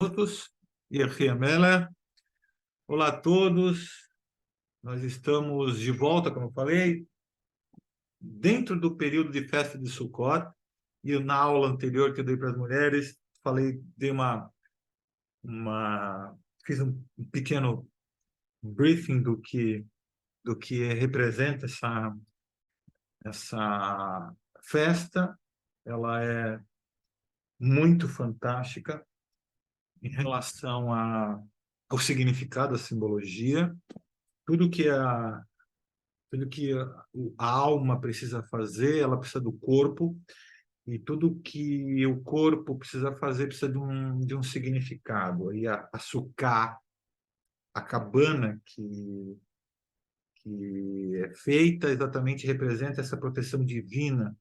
Todos, Yerriamela. Olá a todos, nós estamos de volta, como eu falei, dentro do período de festa de Sukkot, e na aula anterior que eu dei para as mulheres, dei fiz um pequeno briefing do que representa essa festa. Ela é muito fantástica em relação ao significado, à simbologia, tudo que a alma precisa fazer, ela precisa do corpo, e tudo que o corpo precisa fazer precisa de um significado. E a sucá, a cabana que é feita, exatamente representa essa proteção divina.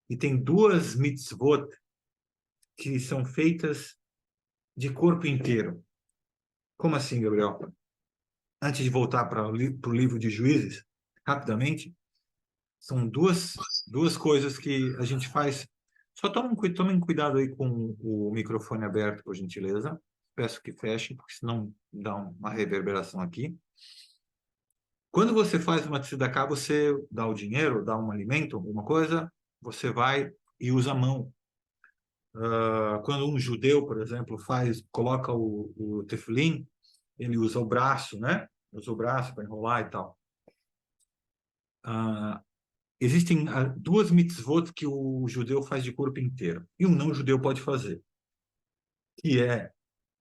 E tem duas mitzvot que são feitas de corpo inteiro. Como assim, Gabriel? Antes de voltar para o livro de Juízes, rapidamente, são duas coisas que a gente faz. Só tomem cuidado aí com o microfone aberto, por gentileza. Peço que fechem, porque senão dá uma reverberação aqui. Quando você faz uma tzedakah, você dá o dinheiro, dá um alimento, alguma coisa, você vai e usa a mão. Quando um judeu, por exemplo, coloca o tefilim, ele usa o braço, né? Usa o braço para enrolar e tal. Existem duas mitzvot que o judeu faz de corpo inteiro e um não judeu pode fazer, que é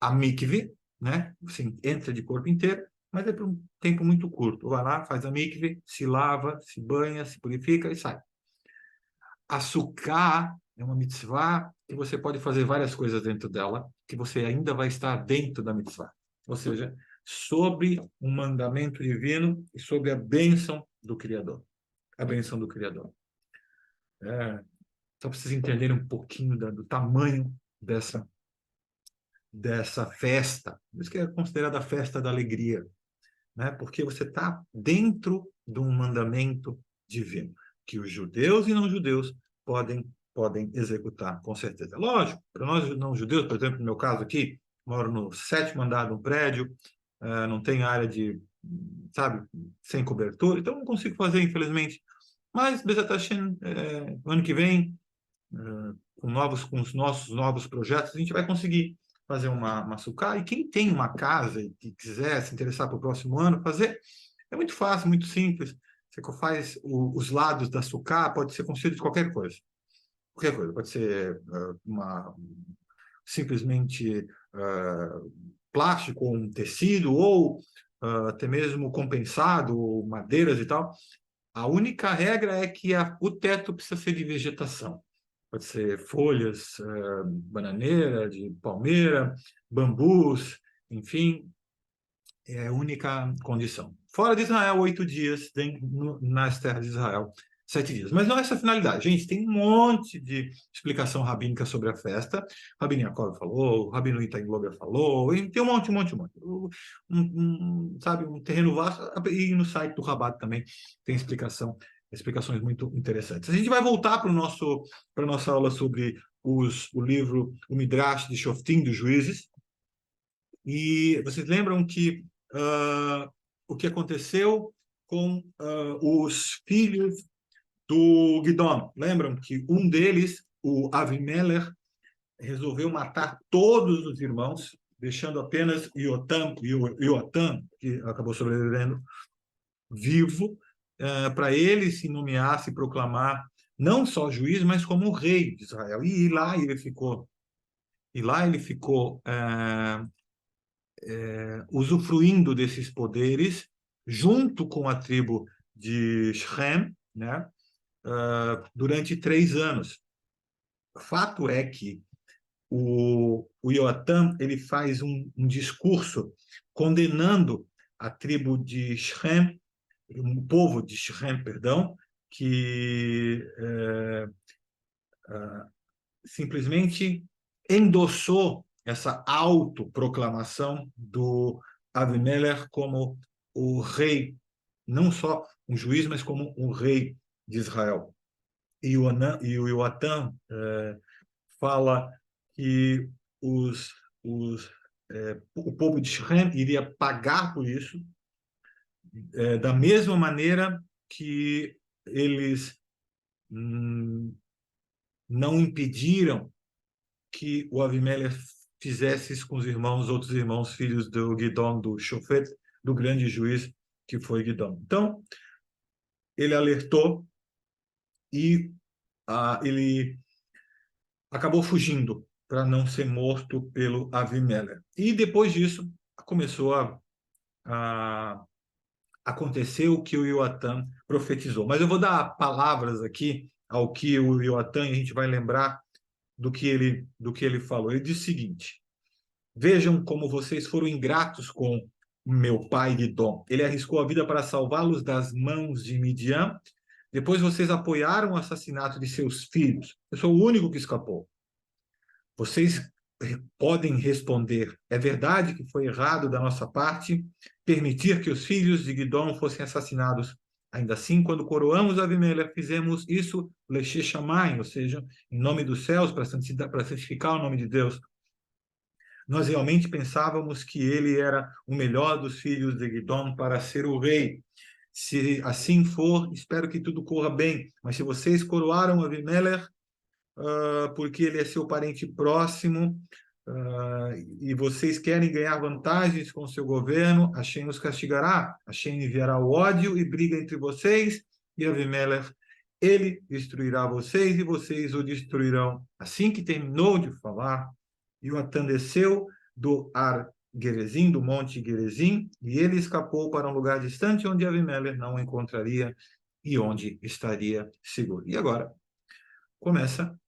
a mikve, né? Você entra de corpo inteiro, mas é por um tempo muito curto. Vai lá, faz a mikve, se lava, se banha, se purifica e sai. A sukkah é uma mitzvah que você pode fazer várias coisas dentro dela, que você ainda vai estar dentro da mitzvah. Ou seja, sobre um mandamento divino e sobre a bênção do Criador. A bênção do Criador. Só para vocês entenderem um pouquinho do tamanho dessa festa. Por isso que é considerada a festa da alegria, né? Porque você está dentro de um mandamento divino, que os judeus e não judeus podem executar, com certeza. Lógico, para nós não judeus, por exemplo, no meu caso aqui, moro no 7º andar de um prédio, não tem área de, sabe, sem cobertura, então não consigo fazer, infelizmente. Mas, Bezat Hashem, ano que vem, com os nossos novos projetos, a gente vai conseguir fazer uma sucá. E quem tem uma casa e quiser se interessar para o próximo ano fazer, é muito fácil, muito simples. Você faz os lados da sucá, pode ser construído de qualquer coisa. Qualquer coisa. Pode ser simplesmente plástico, ou um tecido, ou até mesmo compensado, madeiras e tal. A única regra é que o teto precisa ser de vegetação. Pode ser folhas, bananeira, de palmeira, bambus, enfim, é a única condição. Fora de Israel, 8 dias, nas terras de Israel, 7 dias. Mas não é essa a finalidade. Gente, tem um monte de explicação rabínica sobre a festa. O Rabino Yaakov falou, o Rabino Itai Glover falou, e tem um monte. Sabe, um terreno vasto. E no site do Rabat também tem explicações muito interessantes. A gente vai voltar para a nossa aula sobre o livro, o Midrash de Shoftim, dos Juízes. E vocês lembram que o que aconteceu com os filhos do Gidon? Lembram que um deles, o Avimelech, resolveu matar todos os irmãos, deixando apenas Yotam, que acabou sobrevivendo, vivo, para ele se nomear, se proclamar não só juiz, mas como rei de Israel. E lá ele ficou. Usufruindo desses poderes, junto com a tribo de Shem, né, durante 3 anos. O fato é que o Yoatam ele faz um discurso condenando a tribo de Shem, o povo de Shem, perdão, que simplesmente endossou essa autoproclamação do Avimelech como o rei, não só um juiz, mas como um rei de Israel. E o Yoatam fala que os o povo de Shem iria pagar por isso, da mesma maneira que eles não impediram que o Avimelech fizesse isso com os irmãos, outros irmãos, filhos do Gidon, do Shofet, do grande juiz que foi Gidon. Então, ele alertou e ele acabou fugindo para não ser morto pelo Avimelech. E depois disso, começou a acontecer o que o Ioatã profetizou. Mas eu vou dar palavras aqui ao que o Ioatã, e a gente vai lembrar do que ele falou. Ele disse o seguinte: vejam como vocês foram ingratos com meu pai Gidom. Ele arriscou a vida para salvá-los das mãos de Midian. Depois vocês apoiaram o assassinato de seus filhos. Eu sou o único que escapou. Vocês podem responder: é verdade que foi errado da nossa parte permitir que os filhos de Gidom fossem assassinados. Ainda assim, quando coroamos Avimelech, fizemos isso Leshe Shamayim, ou seja, em nome dos céus, para santificar o nome de Deus. Nós realmente pensávamos que ele era o melhor dos filhos de Gidom para ser o rei. Se assim for, espero que tudo corra bem. Mas se vocês coroaram Avimelech, porque ele é seu parente próximo, e vocês querem ganhar vantagens com o seu governo, Hashem os castigará. Hashem enviará o ódio e briga entre vocês, e Avimelech, ele destruirá vocês, e vocês o destruirão. Assim que terminou de falar, Ioatã desceu do Ar Gerezim, do monte Gerezim, e ele escapou para um lugar distante onde Avimelech não o encontraria e onde estaria seguro. E agora começa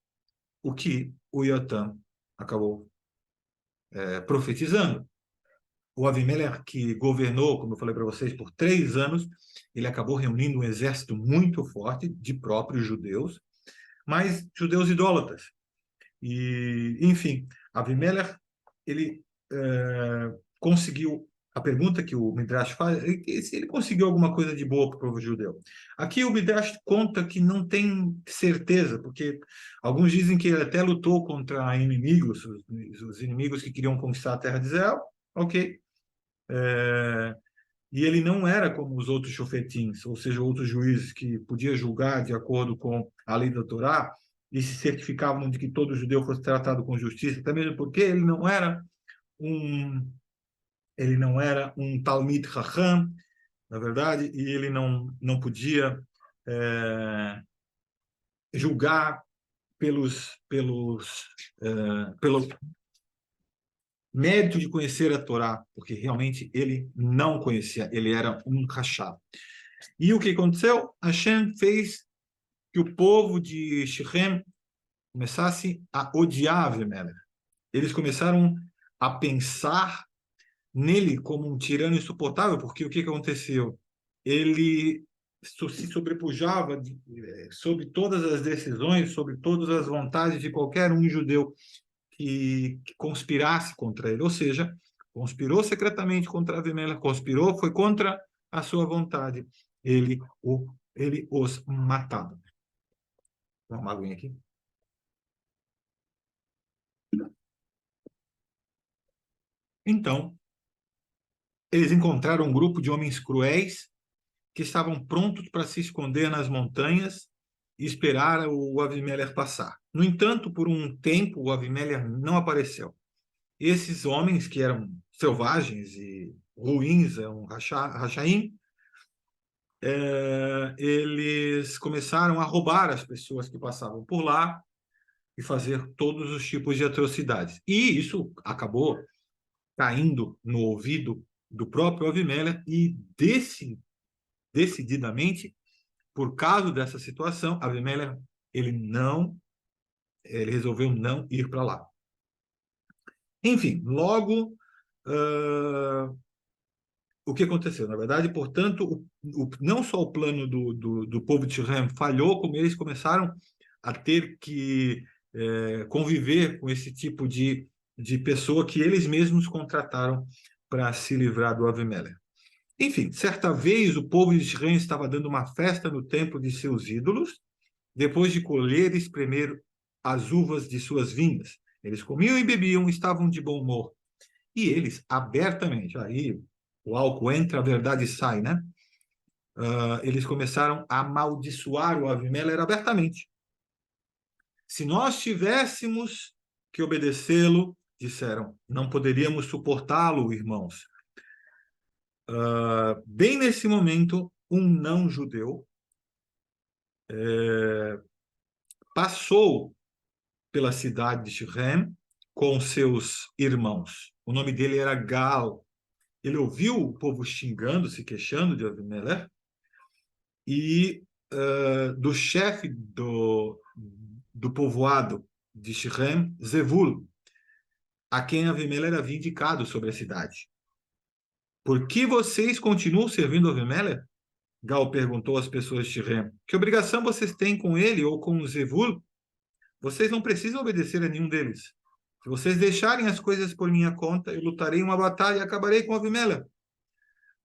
o que o Ioatã acabou profetizando. O Avimelech, que governou, como eu falei para vocês, por 3 anos, ele acabou reunindo um exército muito forte de próprios judeus, mas judeus idólatras. E, enfim, Avimelech, ele conseguiu, a pergunta que o Midrash faz é se ele conseguiu alguma coisa de boa para o povo judeu. Aqui o Midrash conta que não tem certeza, porque alguns dizem que ele até lutou contra inimigos, os inimigos que queriam conquistar a terra de Israel, ok. E ele não era como os outros shofetins, ou seja, outros juízes que podia julgar de acordo com a lei da Torá e se certificavam de que todo judeu fosse tratado com justiça, até mesmo porque ele não era um Talmid Chacham, na verdade, e ele não podia julgar pelo mérito de conhecer a Torá, porque realmente ele não conhecia, ele era um rachá. E o que aconteceu? Hashem fez que o povo de Shechem começasse a odiar Avimelech. Eles começaram a pensar nele como um tirano insuportável, porque o que aconteceu? Ele se sobrepujava sobre todas as decisões, sobre todas as vontades de qualquer um judeu que conspirasse contra ele, ou seja, conspirou secretamente contra Avimelech, conspirou, foi contra a sua vontade. Ele os matava. Vou uma aguinha aqui. Então, eles encontraram um grupo de homens cruéis que estavam prontos para se esconder nas montanhas e esperar o Avimelech passar. No entanto, por um tempo, o Avimelech não apareceu. Esses homens, que eram selvagens e ruins, rachaim, eles começaram a roubar as pessoas que passavam por lá e fazer todos os tipos de atrocidades. E isso acabou caindo no ouvido do próprio Avimelech e decididamente, por causa dessa situação, Avimelech ele resolveu não ir para lá. Enfim, logo o que aconteceu? Na verdade, portanto, não só o plano do povo de Shem falhou, como eles começaram a ter que conviver com esse tipo de pessoa que eles mesmos contrataram para se livrar do Avimelech. Enfim, certa vez o povo de Shem estava dando uma festa no templo de seus ídolos, depois de colher e espremer as uvas de suas vinhas. Eles comiam e bebiam, estavam de bom humor. E eles, abertamente, aí o álcool entra, a verdade sai, né? Eles começaram a amaldiçoar o Avimelech abertamente. Se nós tivéssemos que obedecê-lo, disseram, não poderíamos suportá-lo, irmãos. Bem nesse momento, um não-judeu passou pela cidade de Shechem com seus irmãos. O nome dele era Gal. Ele ouviu o povo xingando, se queixando de Avimelech, e do chefe do povoado de Shechem, Zevul, a quem Avimelech havia indicado sobre a cidade. Por que vocês continuam servindo Avimelech? Gal perguntou às pessoas de Shechem. Que obrigação vocês têm com ele ou com Zevul? Vocês não precisam obedecer a nenhum deles. Se vocês deixarem as coisas por minha conta, eu lutarei uma batalha e acabarei com Avimelech.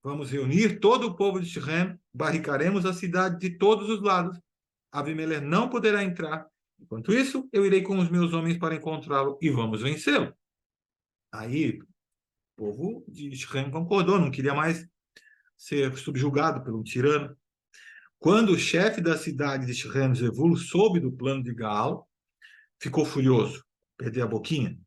Vamos reunir todo o povo de Shechem, barricaremos a cidade de todos os lados. Avimelech não poderá entrar. Enquanto isso, eu irei com os meus homens para encontrá-lo e vamos vencê-lo. Aí, o povo de Shechem concordou, não queria mais ser subjugado por um tirano. Quando o chefe da cidade de Shechem, Zevul, soube do plano de Gaal, ficou furioso, perdeu a boquinha.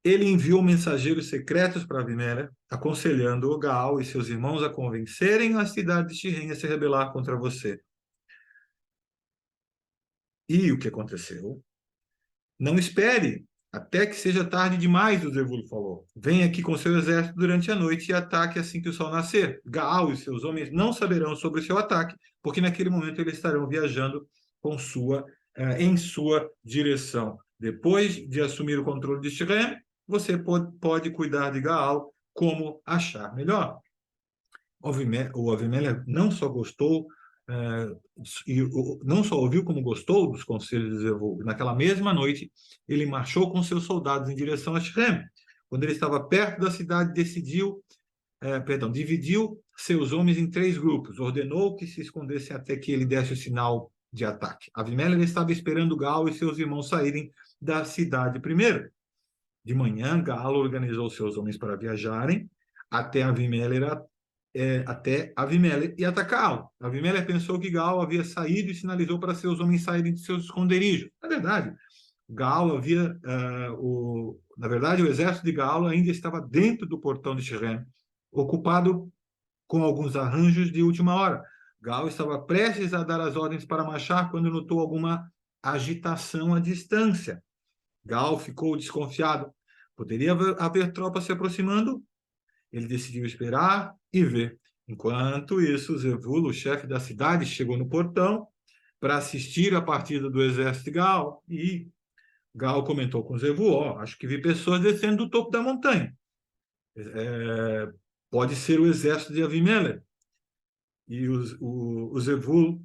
Ele enviou mensageiros secretos para Avimelech, aconselhando o Gaal e seus irmãos a convencerem a cidade de Shechem a se rebelar contra você. E o que aconteceu? Não espere até que seja tarde demais, o Zevul falou. Venha aqui com seu exército durante a noite e ataque assim que o sol nascer. Gaal e seus homens não saberão sobre o seu ataque, porque naquele momento eles estarão viajando em sua direção. Depois de assumir o controle de Shechem, você pode cuidar de Gaal como achar melhor. O Avimelech não só gostou, e não só ouviu como gostou dos conselhos de Zevul. Naquela mesma noite, ele marchou com seus soldados em direção a Shechem. Quando ele estava perto da cidade, dividiu seus homens em 3 grupos, ordenou que se escondessem até que ele desse o sinal de ataque. Avimelech estava esperando Gaal e seus irmãos saírem da cidade primeiro. De manhã, Gaal organizou seus homens para viajarem até Avimelech e atacá-lo. Avimelech pensou que Gaal havia saído e sinalizou para seus homens saírem de seus esconderijos. Na verdade, o exército de Gaal ainda estava dentro do portão de Shechem, ocupado com alguns arranjos de última hora. Gaal estava prestes a dar as ordens para marchar quando notou alguma agitação à distância. Gaal ficou desconfiado. Poderia haver tropas se aproximando? Ele decidiu esperar e ver. Enquanto isso, Zevul, o chefe da cidade, chegou no portão para assistir a partida do exército de Gaal. E Gaal comentou com Zevul: acho que vi pessoas descendo do topo da montanha. Pode ser o exército de Avimelech. E o Zevul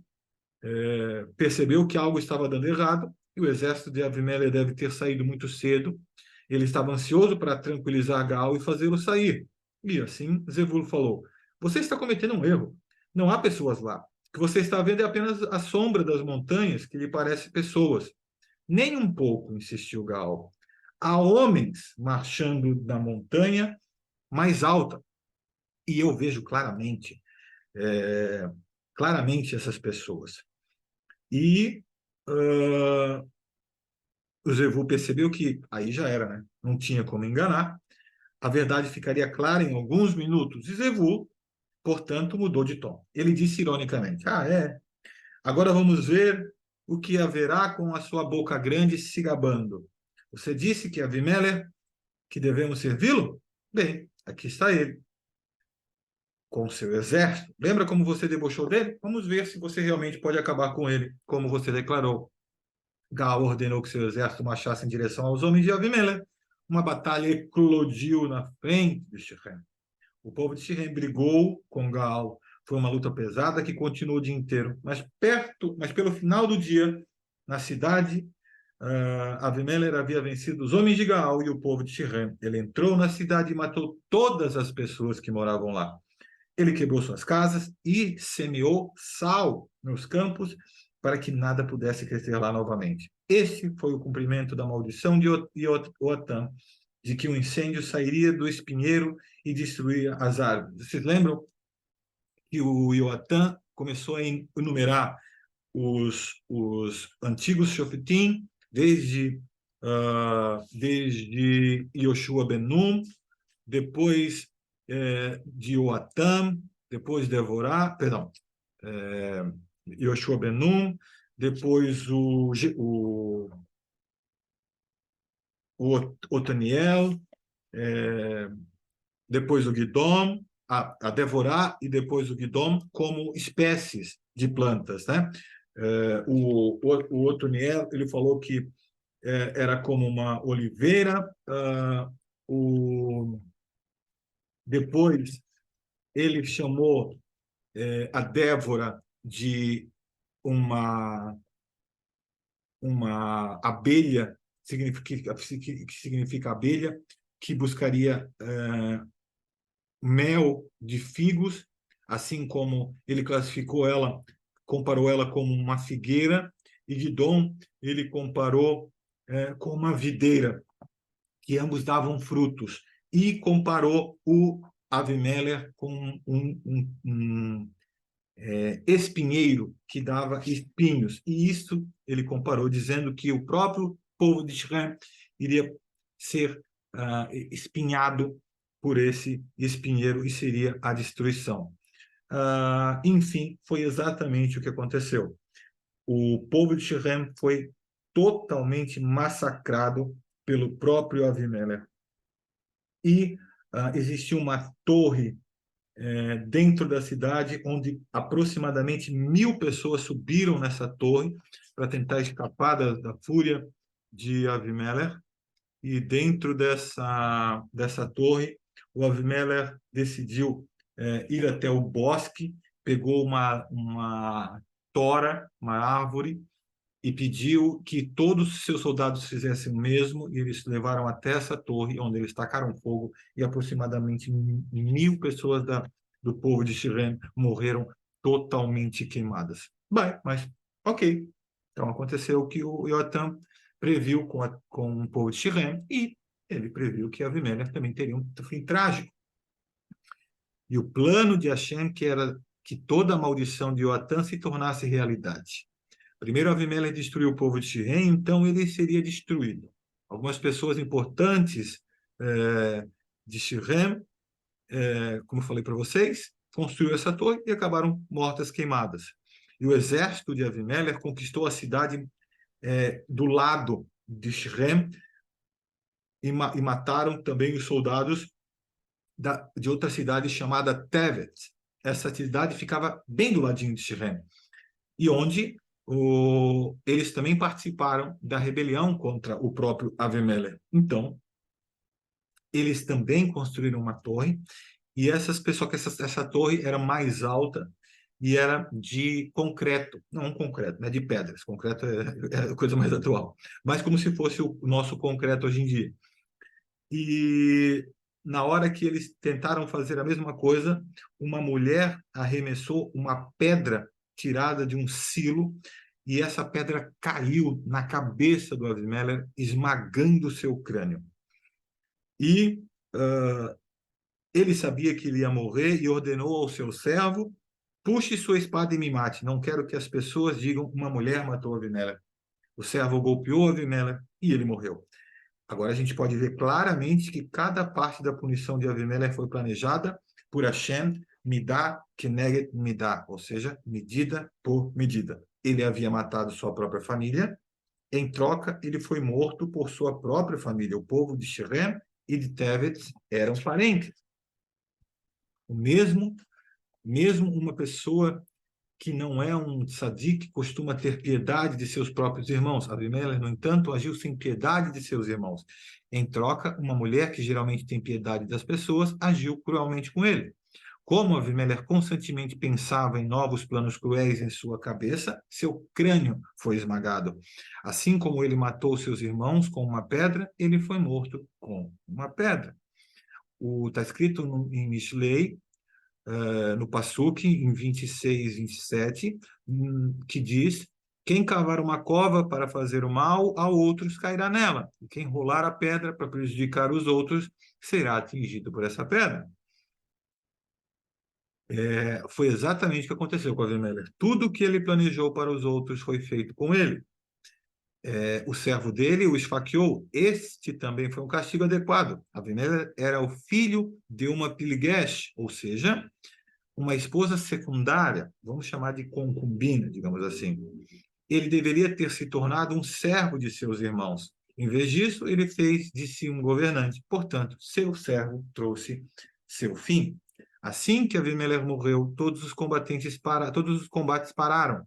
percebeu que algo estava dando errado, e o exército de Avimelech deve ter saído muito cedo. Ele estava ansioso para tranquilizar Gaal e fazê-lo sair. E assim, Zevul falou: você está cometendo um erro. Não há pessoas lá. O que você está vendo é apenas a sombra das montanhas que lhe parece pessoas. Nem um pouco, insistiu Gaal. Há homens marchando na montanha mais alta. E eu vejo claramente essas pessoas. E o Zevul percebeu que aí já era, né? Não tinha como enganar. A verdade ficaria clara em alguns minutos. E Zevul, portanto, mudou de tom. Ele disse ironicamente: agora vamos ver o que haverá com a sua boca grande se gabando. Você disse que Avimelech, que devemos servi-lo? Bem, aqui está ele, com seu exército. Lembra como você debochou dele? Vamos ver se você realmente pode acabar com ele, como você declarou. Gaal ordenou que seu exército marchasse em direção aos homens de Avimelech. Uma batalha eclodiu na frente de Shechem. O povo de Shechem brigou com Gaal. Foi uma luta pesada que continuou o dia inteiro. Mas pelo final do dia, na cidade, Avimelech havia vencido os homens de Gaal e o povo de Shechem. Ele entrou na cidade e matou todas as pessoas que moravam lá. Ele quebrou suas casas e semeou sal nos campos para que nada pudesse crescer lá novamente. Esse foi o cumprimento da maldição de Yotam, de que o incêndio sairia do espinheiro e destruiria as árvores. Vocês lembram que o Yotam começou a enumerar os antigos Shoftim, desde Yoshua ben Nun, depois de Yoatam, depois de Devorá, perdão, Yoshua ben Nun, depois o Otaniel, depois o Guidom, a Devorá e depois o Guidom como espécies de plantas, né? O Otaniel, ele falou que era como uma oliveira. Depois ele chamou a Débora de uma abelha, que significa abelha, que buscaria mel de figos, assim como ele classificou ela, comparou ela como uma figueira, e Guidom ele comparou com uma videira, que ambos davam frutos, e comparou o Avimelech com um espinheiro que dava espinhos. E isso ele comparou, dizendo que o próprio povo de Israel iria ser espinhado por esse espinheiro e seria a destruição. Enfim, foi exatamente o que aconteceu. O povo de Sichem foi totalmente massacrado pelo próprio Avimelech. E existia uma torre dentro da cidade, onde aproximadamente 1.000 pessoas subiram nessa torre para tentar escapar da fúria de Avimelech. E dentro dessa torre, o Avimelech decidiu ir até o bosque, pegou uma tora, uma árvore, e pediu que todos os seus soldados fizessem o mesmo, e eles levaram até essa torre, onde eles tacaram fogo, e aproximadamente 1.000 pessoas do povo de Shirem morreram totalmente queimadas. Bem, mas ok. Então aconteceu o que o Yotam previu com o povo de Shirem, e ele previu que Avimelech também teria um fim trágico. E o plano de Hashem, que era que toda a maldição de Yotam se tornasse realidade. Primeiro, Avimelech destruiu o povo de Shirem, então ele seria destruído. Algumas pessoas importantes de Shirem, como eu falei para vocês, construíram essa torre e acabaram mortas, queimadas. E o exército de Avimelech conquistou a cidade do lado de Shirem e mataram também os soldados de outra cidade chamada Tevet. Essa cidade ficava bem do ladinho de Shirem, e onde eles também participaram da rebelião contra o próprio Avimelech. Então, eles também construíram uma torre, e essa torre era mais alta e era de concreto, não concreto, né, de pedras. Concreto é a coisa mais atual, mas como se fosse o nosso concreto hoje em dia. E na hora que eles tentaram fazer a mesma coisa, uma mulher arremessou uma pedra tirada de um silo, e essa pedra caiu na cabeça do Avimelech, esmagando seu crânio. E ele sabia que ele ia morrer e ordenou ao seu servo: puxe sua espada e me mate. Não quero que as pessoas digam uma mulher matou Avimelech. O servo golpeou Avimelech e ele morreu. Agora a gente pode ver claramente que cada parte da punição de Avimelech foi planejada por Hashem, midá keneged midá, ou seja, medida por medida. Ele havia matado sua própria família, em troca ele foi morto por sua própria família. O povo de Shirem e de Tevet eram parentes. Mesmo uma pessoa que não é um tzadik costuma ter piedade de seus próprios irmãos. Abimelech, no entanto, agiu sem piedade de seus irmãos. Em troca, uma mulher que geralmente tem piedade das pessoas agiu cruelmente com ele. Como Abimelech constantemente pensava em novos planos cruéis em sua cabeça, seu crânio foi esmagado. Assim como ele matou seus irmãos com uma pedra, ele foi morto com uma pedra. Está escrito em Mishlei, no Passuque, em 26, 27, que diz Quem cavar uma cova para fazer o mal a outros cairá nela, e quem rolar a pedra para prejudicar os outros será atingido por essa pedra. Foi exatamente o que aconteceu com Avimelech. Tudo que ele planejou para os outros foi feito com ele. O servo dele o esfaqueou. Este também foi um castigo adequado. Avimelech era o filho de uma pilguesh, ou seja, uma esposa secundária, vamos chamar de concubina, digamos assim. Ele deveria ter se tornado um servo de seus irmãos. Em vez disso, ele fez de si um governante. Portanto, seu servo trouxe seu fim. Assim que Avimelech morreu, todos os combates pararam.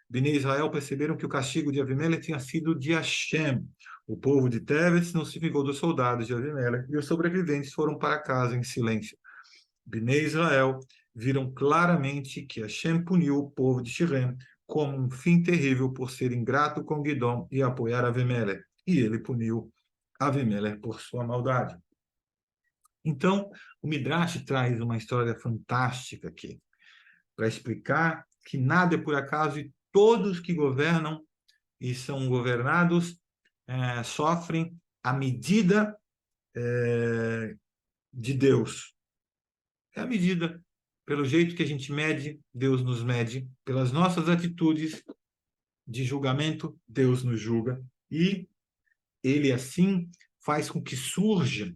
Bnei Israel perceberam que o castigo de Avimelech tinha sido de Hashem. O povo de Tebes não se vingou dos soldados de Avimelech e os sobreviventes foram para casa em silêncio. Bnei Israel viram claramente que Hashem puniu o povo de Shirem como um fim terrível por ser ingrato com Gidom e apoiar Avimelech. E ele puniu Avimelech por sua maldade. Então, o Midrash traz uma história fantástica aqui, para explicar que nada é por acaso e todos que governam e são governados sofrem a medida de Deus. É a medida. Pelo jeito que a gente mede, Deus nos mede. Pelas nossas atitudes de julgamento, Deus nos julga. E ele, assim, faz com que surjam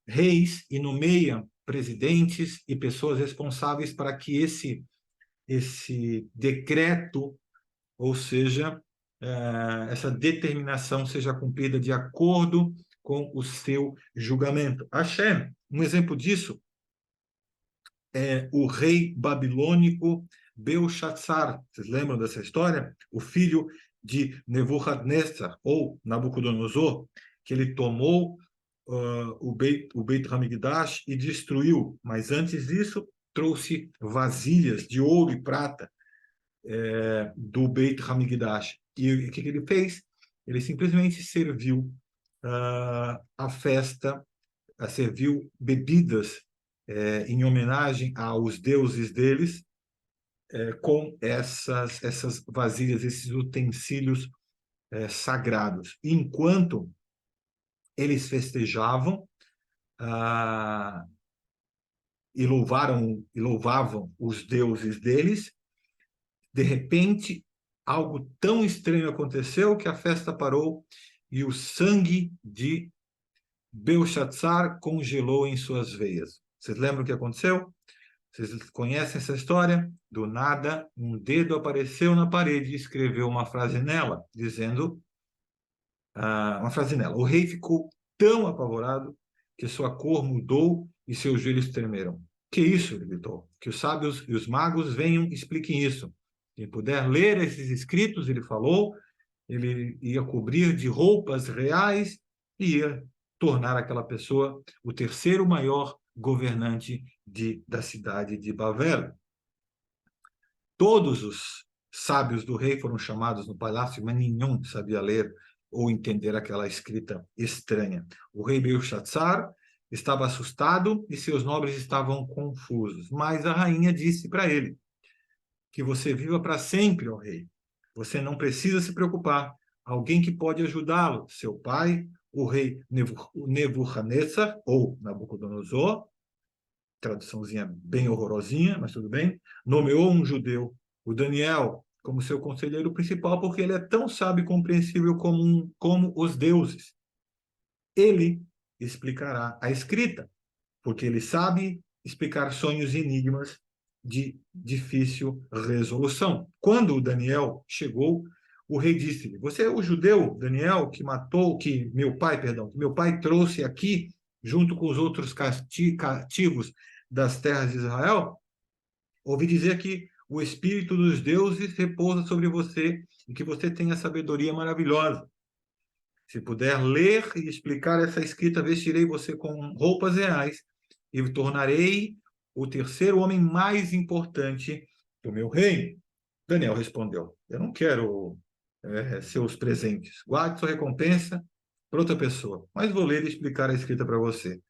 reis e nomeia presidentes e pessoas responsáveis para que esse decreto, ou seja, essa determinação seja cumprida de acordo com o seu julgamento. Hashem, um exemplo disso é o rei babilônico Belshazzar. Vocês lembram dessa história? O filho de Nebuchadnezzar, ou Nabucodonosor, que ele tomou o Beit Hamikdash e destruiu. Mas antes disso, trouxe vasilhas de ouro e prata do Beit Hamikdash. E o que ele fez? Ele simplesmente serviu a festa, serviu bebidas em homenagem aos deuses deles, com essas vasilhas, esses utensílios sagrados. E enquanto eles festejavam e louvavam os deuses deles, de repente, algo tão estranho aconteceu que a festa parou e o sangue de Belshazzar congelou em suas veias. Vocês lembram o que aconteceu? Vocês conhecem essa história? Do nada, um dedo apareceu na parede e escreveu uma frase nela, dizendo uma frase nela. O rei ficou tão apavorado que sua cor mudou e seus joelhos tremeram. Que isso? Ele gritou. Que os sábios e os magos venham e expliquem isso. Quem puder ler esses escritos, ele falou, ele ia cobrir de roupas reais e ia tornar aquela pessoa o terceiro maior governante da cidade de Babel. Todos os sábios do rei foram chamados no palácio, mas nenhum sabia ler ou entender aquela escrita estranha. O rei Belshazzar estava assustado e seus nobres estavam confusos. Mas a rainha disse para ele que você viva para sempre, ó rei. Você não precisa se preocupar. Alguém que pode ajudá-lo, seu pai, o rei Nebuchadnezzar, ou Nabucodonosor, traduçãozinha bem horrorosinha, mas tudo bem, nomeou um judeu, o Daniel, como seu conselheiro principal, porque ele é tão sábio e compreensível como os deuses. Ele explicará a escrita, porque ele sabe explicar sonhos e enigmas de difícil resolução. Quando o Daniel chegou, o rei disse-lhe: Você é o judeu, Daniel, que meu pai trouxe aqui, junto com os outros cativos das terras de Israel? Ouvi dizer que o Espírito dos deuses repousa sobre você e que você tem a sabedoria maravilhosa. Se puder ler e explicar essa escrita, vestirei você com roupas reais e tornarei o terceiro homem mais importante do meu reino. Daniel respondeu: Eu não quero seus presentes. Guarde sua recompensa para outra pessoa. Mas vou ler e explicar a escrita para você.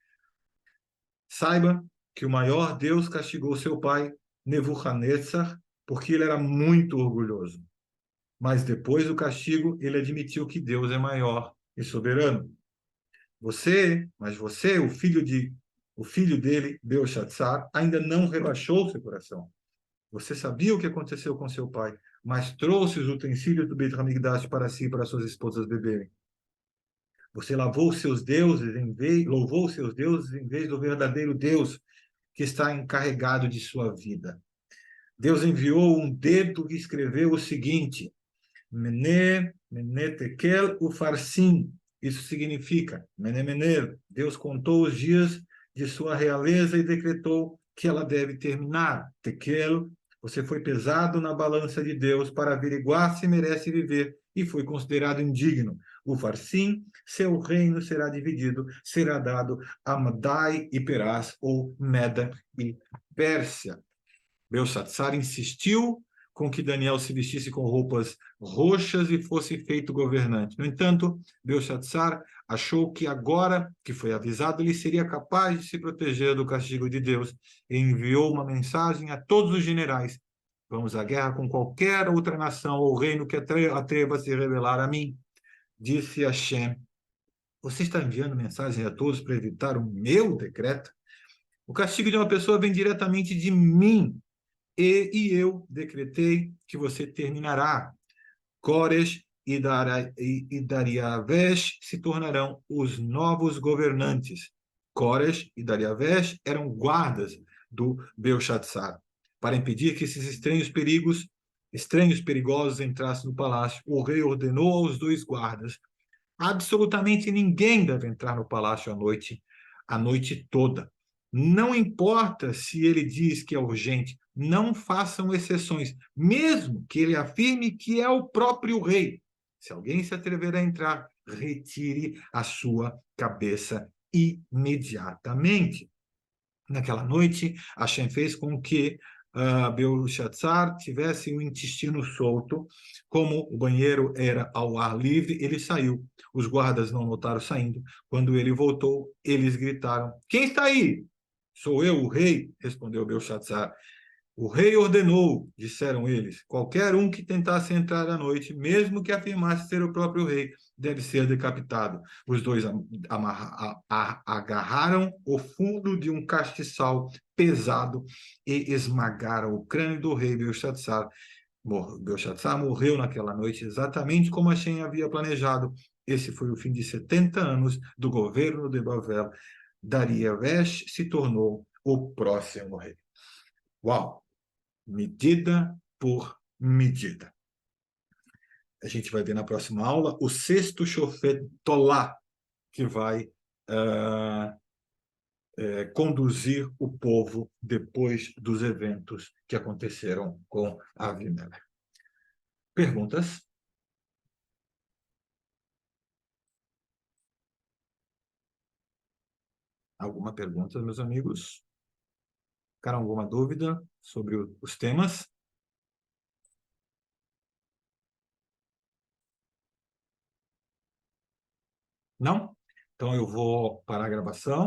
Saiba que o maior Deus castigou seu pai, Nebuchadnezzar, porque ele era muito orgulhoso. Mas depois do castigo, ele admitiu que Deus é maior e soberano. Mas você, o filho dele, Belchazzar, ainda não relaxou seu coração. Você sabia o que aconteceu com seu pai, mas trouxe os utensílios do Beit HaMikdash para si e para suas esposas beberem. Você louvou seus deuses em vez do verdadeiro Deus que está encarregado de sua vida. Deus enviou um dedo que escreveu o seguinte: Mene, Mene Tekel Ufarsim. Isso significa, Mene Mene, Deus contou os dias de sua realeza e decretou que ela deve terminar. Tekel, você foi pesado na balança de Deus para averiguar se merece viver e foi considerado indigno. Ufarsim, seu reino será dividido, será dado a Madai e Perás, ou Meda e Pérsia. Belsatsar insistiu com que Daniel se vestisse com roupas roxas e fosse feito governante. No entanto, Belsatsar achou que agora que foi avisado, ele seria capaz de se proteger do castigo de Deus e enviou uma mensagem a todos os generais: vamos à guerra com qualquer outra nação ou reino que atreva a se rebelar a mim. Disse Hashem: você está enviando mensagem a todos para evitar o meu decreto? O castigo de uma pessoa vem diretamente de mim. E eu decretei que você terminará. Cores e Dariavesh se tornarão os novos governantes. Cores e Dariavesh eram guardas do Belchazzar. Para impedir que esses estranhos perigosos entrassem no palácio, o rei ordenou aos dois guardas: absolutamente ninguém deve entrar no palácio a noite toda. Não importa se ele diz que é urgente, não façam exceções, mesmo que ele afirme que é o próprio rei. Se alguém se atrever a entrar, retire a sua cabeça imediatamente. Naquela noite, Hashem fez com que Belchazzar tivesse o intestino solto. Como o banheiro era ao ar livre, ele saiu. Os guardas não notaram saindo. Quando ele voltou, eles gritaram: quem está aí? Sou eu, o rei, respondeu Belchazzar. O rei ordenou, disseram eles, qualquer um que tentasse entrar à noite, mesmo que afirmasse ser o próprio rei, deve ser decapitado. Os dois agarraram o fundo de um castiçal pesado e esmagaram o crânio do rei Belshazzar. Belshazzar morreu naquela noite exatamente como Hashem havia planejado. Esse foi o fim de 70 anos do governo de Babel. Dariavesh se tornou o próximo rei. Uau! Medida por medida. A gente vai ver na próxima aula o sexto Shofet Tolá, que vai conduzir o povo depois dos eventos que aconteceram com Avimelech. Perguntas? Alguma pergunta, meus amigos? Ficaram alguma dúvida sobre os temas? Não? Então eu vou parar a gravação.